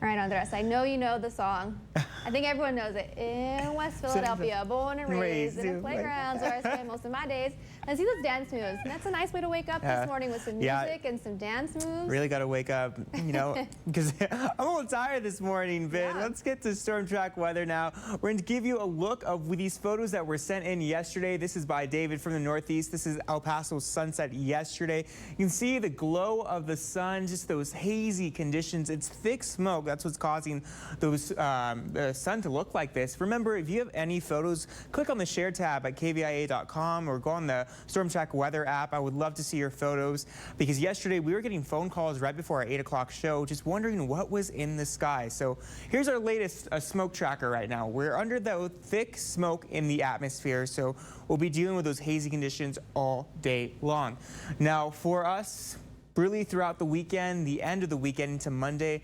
All right, Andres, I know you know the song. I think everyone knows it. In West Philadelphia, born and raised in the playgrounds where I spent most of my days. And see those dance moves. And that's a nice way to wake up this morning with some music and some dance moves. Really got to wake up, you know, because I'm a little tired this morning, but let's get to storm track weather now. We're going to give you a look of these photos that were sent in yesterday. This is by David from the Northeast. This is El Paso's sunset yesterday. You can see the glow of the sun, just those hazy conditions. It's thick smoke. That's what's causing those the sun to look like this. Remember, if you have any photos, click on the share tab at kvia.com or go on the Storm Track Weather app. I would love to see your photos because yesterday we were getting phone calls right before our 8 o'clock show just wondering what was in the sky. So here's our latest smoke tracker right now. We're under the thick smoke in the atmosphere, so we'll be dealing with those hazy conditions all day long. Now for us, really throughout the weekend, the end of the weekend into Monday,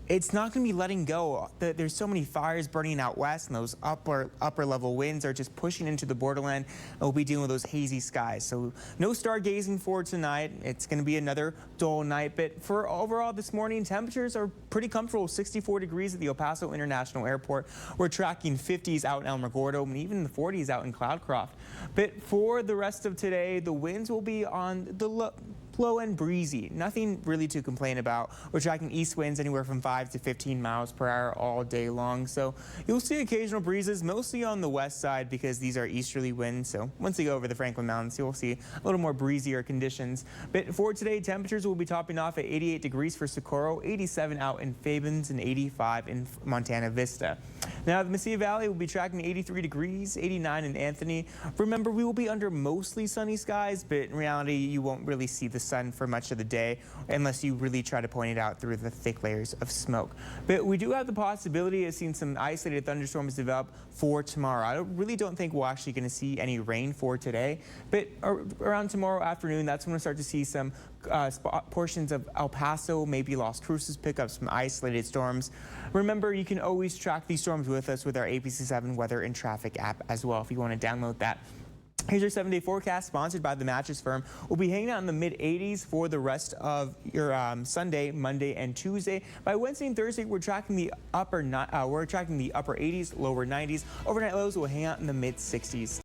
it's not going to be letting go. There's so many fires burning out west, and those upper level winds are just pushing into the borderland. And we'll be dealing with those hazy skies. So no stargazing for tonight. It's going to be another dull night. But for overall this morning, temperatures are pretty comfortable. 64 degrees at the El Paso International Airport. We're tracking 50s out in El Magordo and even the 40s out in Cloudcroft. But for the rest of today, the winds will be on the low and breezy. Nothing really to complain about. We're tracking east winds anywhere from 5 to 15 miles per hour all day long. So you'll see occasional breezes, mostly on the west side because these are easterly winds. So once you go over the Franklin Mountains, you'll see a little more breezier conditions. But for today, temperatures will be topping off at 88 degrees for Socorro, 87 out in Fabens, and 85 in Montana Vista. Now the Mesilla Valley will be tracking 83 degrees, 89 in Anthony. Remember, we will be under mostly sunny skies, but in reality, you won't really see the sun for much of the day unless you really try to point it out through the thick layers of smoke. But we do have the possibility of seeing some isolated thunderstorms develop for tomorrow. I really don't think we're actually going to see any rain for today, but around tomorrow afternoon, that's when we'll start to see some portions of El Paso, maybe Las Cruces pick up some isolated storms. Remember, you can always track these storms with us with our APC7 weather and traffic app as well if you want to download that. Here's your 7-day forecast sponsored by the Mattress Firm. We'll be hanging out in the mid-80s for the rest of your Sunday, Monday, and Tuesday. By Wednesday and Thursday, we're tracking the upper 80s, lower 90s. Overnight lows will hang out in the mid-60s.